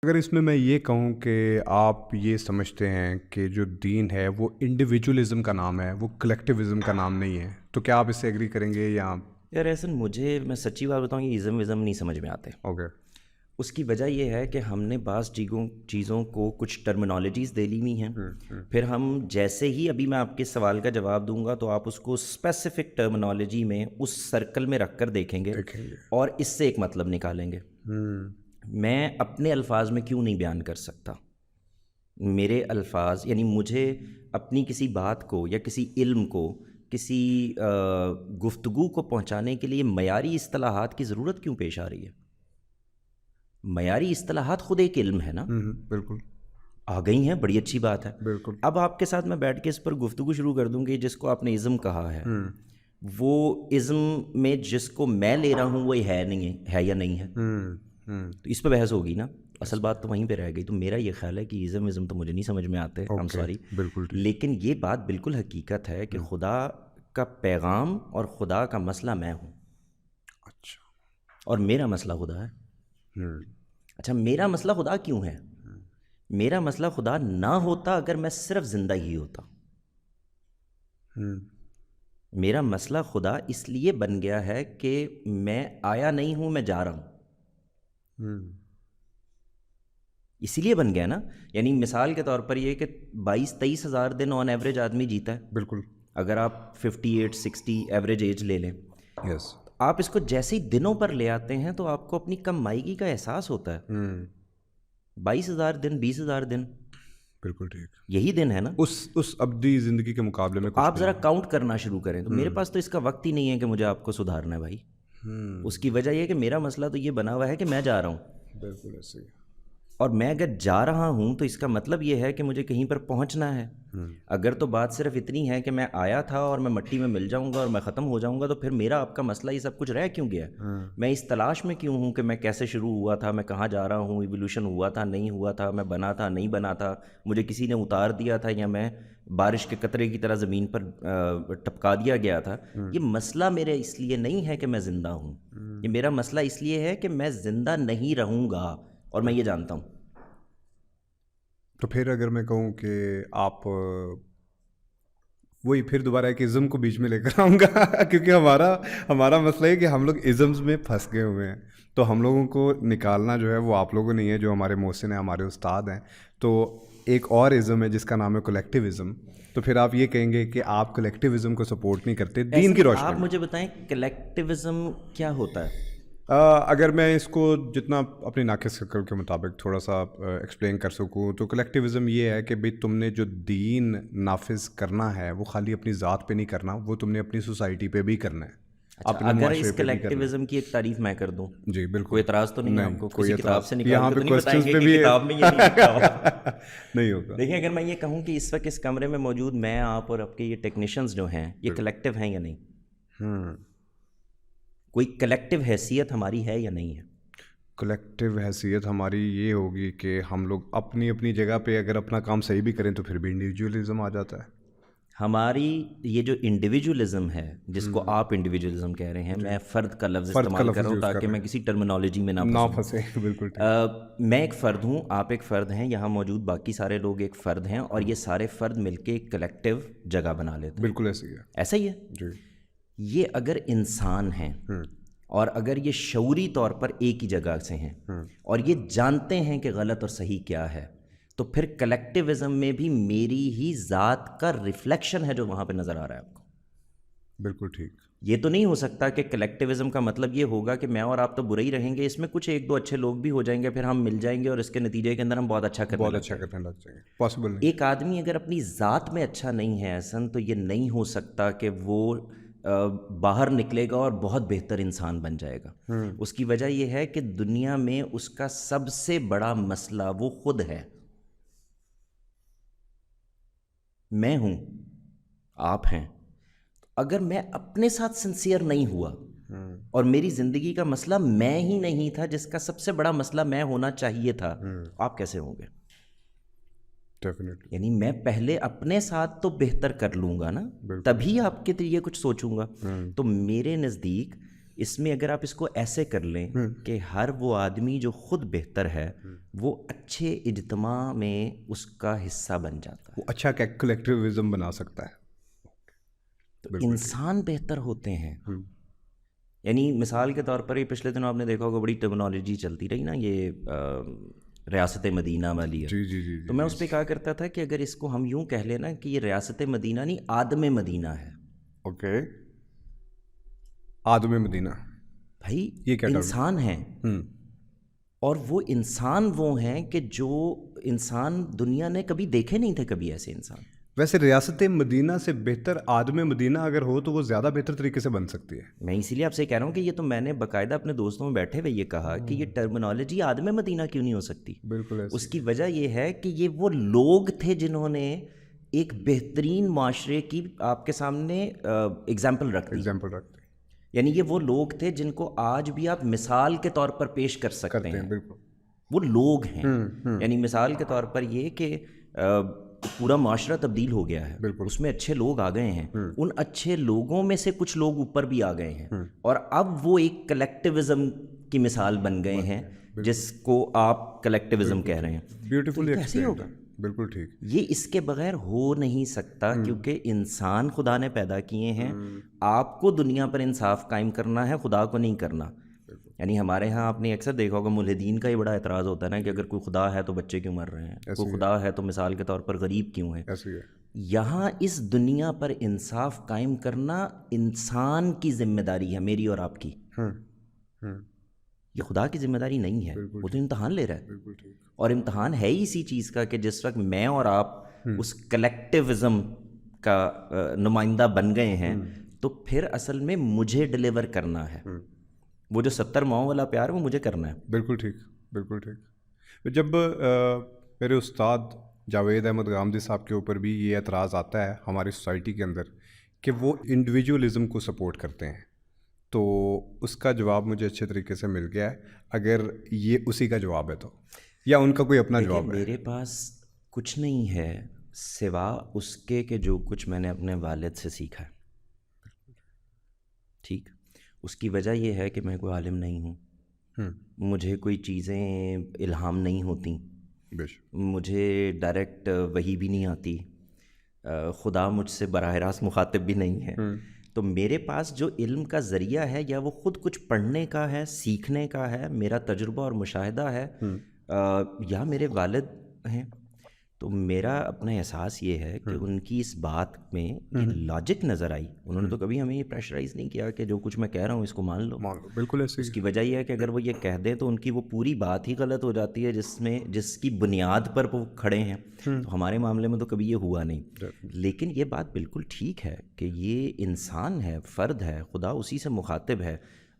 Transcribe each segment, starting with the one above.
اگر اس میں یہ کہوں کہ آپ یہ سمجھتے ہیں کہ جو دین ہے وہ انڈیویجولزم کا نام ہے، وہ کلیکٹیوزم کا نام نہیں ہے، تو کیا آپ اس سے ایگری کریں گے یا؟ یار احسن، میں سچی بات بتاؤں، یہ ازم نہیں سمجھ میں آتے. اوکے. اس کی وجہ یہ ہے کہ ہم نے بعض چیزوں کو کچھ ٹرمینالوجیز دے لی ہوئی ہیں. پھر ہم جیسے ہی ابھی میں آپ کے سوال کا جواب دوں گا تو آپ اس کو اسپیسیفک ٹرمینالوجی میں اس سرکل میں رکھ کر دیکھیں گے اور اس سے ایک مطلب نکالیں گے. میں اپنے الفاظ میں کیوں نہیں بیان کر سکتا؟ میرے الفاظ یعنی مجھے اپنی کسی بات کو یا کسی علم کو، کسی گفتگو کو پہنچانے کے لیے معیاری اصطلاحات کی ضرورت کیوں پیش آ رہی ہے؟ معیاری اصطلاحات خود ایک علم ہے نا. بالکل آ گئی ہیں، بڑی اچھی بات ہے. بالکل. اب آپ کے ساتھ میں بیٹھ کے اس پر گفتگو شروع کر دوں گی. جس کو آپ نے ازم کہا ہے، وہ ازم میں جس کو میں لے رہا ہوں وہ ہے نہیں ہے یا نہیں ہے، تو اس پہ بحث ہوگی نا. اصل بات تو وہیں پہ رہ گئی. تو میرا یہ خیال ہے کہ ازم تو مجھے نہیں سمجھ میں آتے، I'm sorry. بالکل. لیکن یہ بات بالکل حقیقت ہے کہ خدا کا پیغام اور خدا کا مسئلہ میں ہوں. اچھا. اور میرا مسئلہ خدا ہے. اچھا، میرا مسئلہ خدا کیوں ہے؟ میرا مسئلہ خدا نہ ہوتا اگر میں صرف زندہ ہی ہوتا. میرا مسئلہ خدا اس لیے بن گیا ہے کہ میں آیا نہیں ہوں، میں جا رہا ہوں. اسی لیے بن گیا نا. یعنی مثال کے طور پر یہ کہ 22-23 ہزار دن آن ایوریج آدمی جیتا ہے. بالکل. اگر آپ 58-60 ایوریج ایج لے لیں، یس. آپ اس کو جیسے ہی دنوں پر لے آتے ہیں تو آپ کو اپنی کم مائیگی کا احساس ہوتا ہے. 22,000 دن، 20,000 دن، بالکل ٹھیک. یہی دن ہے نا. اس ابدی زندگی کے مقابلے میں آپ ذرا کاؤنٹ کرنا شروع کریں. تو میرے پاس تو اس کا وقت ہی نہیں ہے کہ مجھے آپ کو سدھارنا ہے بھائی. اس کی وجہ یہ کہ میرا مسئلہ تو یہ بنا ہوا ہے کہ میں جا رہا ہوں. بالکل ایسے ہی. اور میں اگر جا رہا ہوں تو اس کا مطلب یہ ہے کہ مجھے کہیں پر پہنچنا ہے. اگر تو بات صرف اتنی ہے کہ میں آیا تھا اور میں مٹی میں مل جاؤں گا اور میں ختم ہو جاؤں گا، تو پھر میرا آپ کا مسئلہ یہ سب کچھ رہ کیوں گیا؟ میں اس تلاش میں کیوں ہوں کہ میں کیسے شروع ہوا تھا، میں کہاں جا رہا ہوں، ایوولوشن ہوا تھا نہیں ہوا تھا، میں بنا تھا نہیں بنا تھا، مجھے کسی نے اتار دیا تھا یا میں بارش کے قطرے کی طرح زمین پر ٹپکا دیا گیا تھا. یہ مسئلہ میرے اس لیے نہیں ہے کہ میں زندہ ہوں. یہ میرا مسئلہ اس لیے ہے کہ میں زندہ نہیں رہوں گا، اور میں یہ جانتا ہوں. تو پھر اگر میں کہوں کہ آپ وہی پھر دوبارہ ایک ازم کو بیچ میں لے کر آؤں گا کیونکہ ہمارا مسئلہ ہے کہ ہم لوگ ازمز میں پھنس گئے ہوئے ہیں. تو ہم لوگوں کو نکالنا جو ہے وہ آپ لوگوں نہیں ہے، جو ہمارے محسن ہیں، ہمارے استاد ہیں. تو ایک اور ازم ہے جس کا نام ہے کلیکٹیوزم. تو پھر آپ یہ کہیں گے کہ آپ کلیکٹیوزم کو سپورٹ نہیں کرتے دین کی روشنی آپ میں. مجھے بتائیں کلیکٹیوزم کیا ہوتا ہے؟ اگر میں اس کو جتنا اپنی ناقص عقل کے مطابق تھوڑا سا ایکسپلین کر سکوں تو کلیکٹیوزم یہ ہے کہ بھئی تم نے جو دین نافذ کرنا ہے وہ خالی اپنی ذات پہ نہیں کرنا، وہ تم نے اپنی سوسائٹی پہ بھی کرنا ہے، اپنے اگر معاشرے اس پہ بھی کرنا ہے. کلیکٹیوزم کی ایک تعریف میں کر دوں، جی بالکل. کوئی اعتراض تو نہیں ہے آپ کو؟ کوئی کسی کتاب سے نکال یہاں کے پہ تو نہیں بتائیں کوسچنز گے پہ کہ بھی کتاب میں یہ نہیں لکھا ہوا؟ نہیں ہوگا. دیکھیں، اگر میں یہ کہوں کہ اس وقت اس کمرے میں موجود میں، آپ اور آپ کے یہ ٹیکنیشینز جو ہیں، یہ کلیکٹیو ہیں یا نہیں؟ کوئی کلیکٹیو حیثیت ہماری ہے یا نہیں ہے؟ کلیکٹیو حیثیت ہماری یہ ہوگی کہ ہم لوگ اپنی اپنی جگہ پہ اگر اپنا کام صحیح بھی کریں تو پھر بھی انڈیویجولزم آ جاتا ہے. ہماری یہ جو انڈیویجولزم ہے، جس کو آپ انڈیویجولزم کہہ رہے ہیں، میں فرد کا لفظ استعمال کر رہا ہوں تاکہ میں کسی ٹرمینالوجی میں نہ پھنسے. بالکل. میں ایک فرد ہوں، آپ ایک فرد ہیں، یہاں موجود باقی سارے لوگ ایک فرد ہیں، اور یہ سارے فرد مل کے ایک کلیکٹیو جگہ بنا لیتے ہیں. بالکل ایسے ہی ہے. ایسا ہی ہے جی. یہ اگر انسان ہیں اور اگر یہ شعوری طور پر ایک ہی جگہ سے ہیں اور یہ جانتے ہیں کہ غلط اور صحیح کیا ہے، تو پھر کلیکٹیوزم میں بھی میری ہی ذات کا ریفلیکشن ہے جو وہاں پہ نظر آ رہا ہے آپ کو. بالکل ٹھیک. یہ تو نہیں ہو سکتا کہ کلیکٹیوزم کا مطلب یہ ہوگا کہ میں اور آپ تو برے ہی رہیں گے، اس میں کچھ ایک دو اچھے لوگ بھی ہو جائیں گے، پھر ہم مل جائیں گے اور اس کے نتیجے کے اندر ہم بہت اچھا کرنے لگ جائیں گے. پاسبل نہیں. ایک آدمی اگر اپنی ذات میں اچھا نہیں ہے احسن، تو یہ نہیں ہو سکتا کہ وہ باہر نکلے گا اور بہت بہتر انسان بن جائے گا. اس کی وجہ یہ ہے کہ دنیا میں اس کا سب سے بڑا مسئلہ وہ خود ہے. میں ہوں، آپ ہیں. اگر میں اپنے ساتھ سنسیئر نہیں ہوا اور میری زندگی کا مسئلہ میں ہی نہیں تھا، جس کا سب سے بڑا مسئلہ میں ہونا چاہیے تھا، آپ کیسے ہوں گے؟ یعنی میں پہلے اپنے ساتھ تو بہتر کر لوں گا نا، تبھی آپ کے لیے کچھ سوچوں گا. تو میرے نزدیک اس میں اگر آپ اس کو ایسے کر لیں کہ ہر وہ آدمی جو خود بہتر ہے وہ اچھے اجتماع میں اس کا حصہ بن جاتا ہے، وہ اچھا کلیکٹیوزم بنا سکتا ہے. تو انسان بہتر ہوتے ہیں. یعنی مثال کے طور پر یہ پچھلے دنوں آپ نے دیکھا ہوگا بڑی ٹرمنالوجی چلتی رہی نا، یہ ریاست مدینہ والی ہے. جی تو میں اس پہ کہا کرتا تھا کہ اگر اس کو ہم یوں کہہ لینا کہ یہ ریاست مدینہ نہیں، آدم مدینہ ہے. اوکے، آدم مدینہ بھائی یہ کیا انسان ہیں، اور وہ انسان وہ ہیں کہ جو انسان دنیا نے کبھی دیکھے نہیں تھے کبھی ایسے انسان. ویسے ریاست مدینہ سے بہتر آدم مدینہ اگر ہو تو وہ زیادہ بہتر طریقے سے بن سکتی ہے. میں اسی لیے آپ سے کہہ رہا ہوں کہ یہ تو میں نے باقاعدہ اپنے دوستوں میں بیٹھے ہوئے یہ کہا کہ یہ ٹرمنالوجی آدم مدینہ کیوں نہیں ہو سکتی. بالکل اس کی وجہ یہ ہے کہ یہ وہ لوگ تھے جنہوں نے ایک بہترین معاشرے کی آپ کے سامنے اگزامپل رکھ دی. یعنی یہ وہ لوگ تھے جن کو آج بھی آپ مثال کے طور پر پیش کر سکتے ہیں. بالکل وہ لوگ ہیں. یعنی مثال کے طور پر یہ کہ پورا معاشرہ تبدیل ہو گیا ہے، اس میں اچھے لوگ آ گئے ہیں، ان اچھے لوگوں میں سے کچھ لوگ اوپر بھی آ گئے ہیں، اور اب وہ ایک کلیکٹیوزم کی مثال بن گئے ہیں جس کو آپ کلیکٹیوزم کہہ رہے ہیں. بیوٹیفلی کیسے ہوگا؟ بالکل ٹھیک. یہ اس کے بغیر ہو نہیں سکتا، کیونکہ انسان خدا نے پیدا کیے ہیں. آپ کو دنیا پر انصاف قائم کرنا ہے، خدا کو نہیں کرنا. یعنی ہمارے ہاں آپ نے اکثر دیکھا ہوگا ملحدین کا یہ بڑا اعتراض ہوتا ہے نا کہ اگر کوئی خدا ہے تو بچے کیوں مر رہے ہیں، کوئی خدا ہے تو مثال کے طور پر غریب کیوں ہے. یہاں اس دنیا پر انصاف قائم کرنا انسان کی ذمہ داری ہے، میری اور آپ کی. یہ خدا کی ذمہ داری نہیں ہے. وہ تو امتحان لے رہا ہے، اور امتحان ہے ہی اسی چیز کا کہ جس وقت میں اور آپ اس کلیکٹیوزم کا نمائندہ بن گئے ہیں تو پھر اصل میں مجھے ڈیلیور کرنا ہے. وہ جو 70 ماؤں والا پیار وہ مجھے کرنا ہے. بالکل ٹھیک، بالکل ٹھیک. جب میرے استاد جاوید احمد گامدی صاحب کے اوپر بھی یہ اعتراض آتا ہے ہماری سوسائٹی کے اندر کہ وہ انڈیویجولزم کو سپورٹ کرتے ہیں، تو اس کا جواب مجھے اچھے طریقے سے مل گیا ہے. اگر یہ اسی کا جواب ہے تو، یا ان کا کوئی اپنا جواب ہے؟ میرے پاس کچھ نہیں ہے سوا اس کے کہ جو کچھ میں نے اپنے والد سے سیکھا ہے. ٹھیک، اس کی وجہ یہ ہے کہ میں کوئی عالم نہیں ہوں، مجھے کوئی چیزیں الہام نہیں ہوتی، مجھے ڈائریکٹ وحی بھی نہیں آتی، خدا مجھ سے براہ راست مخاطب بھی نہیں ہے. تو میرے پاس جو علم کا ذریعہ ہے یا وہ خود کچھ پڑھنے کا ہے، سیکھنے کا ہے، میرا تجربہ اور مشاہدہ ہے، یا میرے والد ہیں. تو میرا اپنا احساس یہ ہے کہ ان کی اس بات میں یہ لاجک نظر آئی. انہوں نے تو کبھی ہمیں یہ پریشرائز نہیں کیا کہ جو کچھ میں کہہ رہا ہوں اس کو مان لو. بالکل ایسے. اس کی وجہ یہ ہے کہ اگر وہ یہ کہہ دیں تو ان کی وہ پوری بات ہی غلط ہو جاتی ہے جس کی بنیاد پر وہ کھڑے ہیں. تو ہمارے معاملے میں تو کبھی یہ ہوا نہیں. لیکن یہ بات بالکل ٹھیک ہے کہ یہ انسان ہے، فرد ہے، خدا اسی سے مخاطب ہے.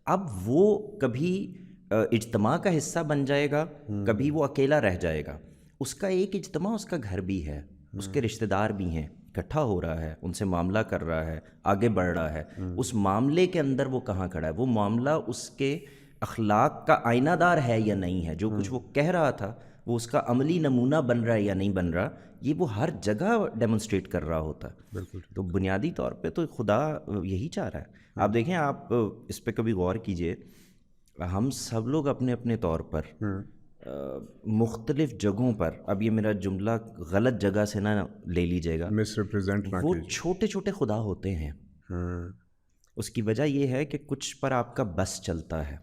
اب وہ کبھی اجتماع کا حصہ بن جائے گا، کبھی وہ اکیلا رہ جائے گا. اس کا ایک اجتماع اس کا گھر بھی ہے، اس کے رشتہ دار بھی ہیں، اکٹھا ہو رہا ہے، ان سے معاملہ کر رہا ہے، آگے بڑھ رہا ہے. اس معاملے کے اندر وہ کہاں کھڑا ہے، وہ معاملہ اس کے اخلاق کا آئینہ دار ہے یا نہیں ہے. جو کچھ وہ کہہ رہا تھا وہ اس کا عملی نمونہ بن رہا ہے یا نہیں بن رہا، یہ وہ ہر جگہ ڈیمونسٹریٹ کر رہا ہوتا ہے. تو بنیادی طور پہ تو خدا یہی چاہ رہا ہے. آپ دیکھیں، آپ اس پہ کبھی غور کیجئے، ہم سب لوگ اپنے اپنے طور پر مختلف جگہوں پر، اب یہ میرا جملہ غلط جگہ سے نہ لے لیجیے گا، مس ریپرزینٹ نہ وہ کیجیے. چھوٹے چھوٹے خدا ہوتے ہیں. اس کی وجہ یہ ہے کہ کچھ پر آپ کا بس چلتا ہے،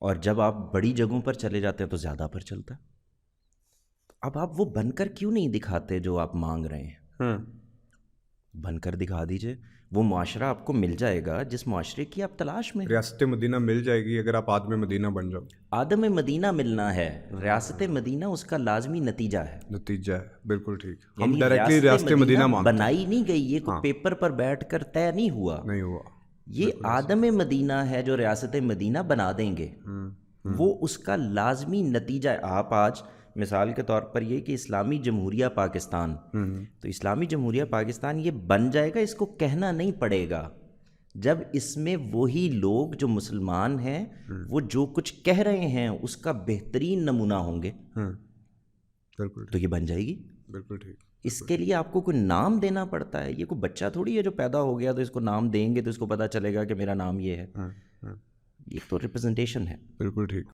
اور جب آپ بڑی جگہوں پر چلے جاتے ہیں تو زیادہ پر چلتا ہے. اب آپ وہ بن کر کیوں نہیں دکھاتے جو آپ مانگ رہے ہیں؟ بن کر دکھا دیجئے. وہ معاشرہ آپ کو مل جائے گا جس معاشرے کی آپ تلاش میں. ریاست مدینہ مل جائے گی اگر آپ آدم مدینہ بن جاؤ. آدم مدینہ ملنا ہے، ریاست مدینہ اس کا لازمی نتیجہ ہے. نتیجہ ہے، بالکل ٹھیک. ہم یعنی ڈائریکٹلی ریاست مدینہ مانتے بنائی نہیں گئی، یہ کوئی پیپر پر بیٹھ کر طے نہیں ہوا. یہ آدم مدینہ ہے جو ریاست مدینہ بنا دیں گے، وہ اس کا لازمی نتیجہ ہے. آپ آج مثال کے طور پر یہ کہ اسلامی جمہوریہ پاکستان، تو اسلامی جمہوریہ پاکستان یہ بن جائے گا، اس کو کہنا نہیں پڑے گا جب اس میں وہی لوگ جو مسلمان ہیں وہ جو کچھ کہہ رہے ہیں اس کا بہترین نمونہ ہوں گے، تو یہ بن جائے گی. بالکل ٹھیک. اس کے لیے آپ کو کوئی نام دینا پڑتا ہے. یہ کوئی بچہ تھوڑی ہے جو پیدا ہو گیا تو اس کو نام دیں گے تو اس کو پتہ چلے گا کہ میرا نام یہ ہے. یہ تو ریپرزنٹیشن ہے. بالکل ٹھیک.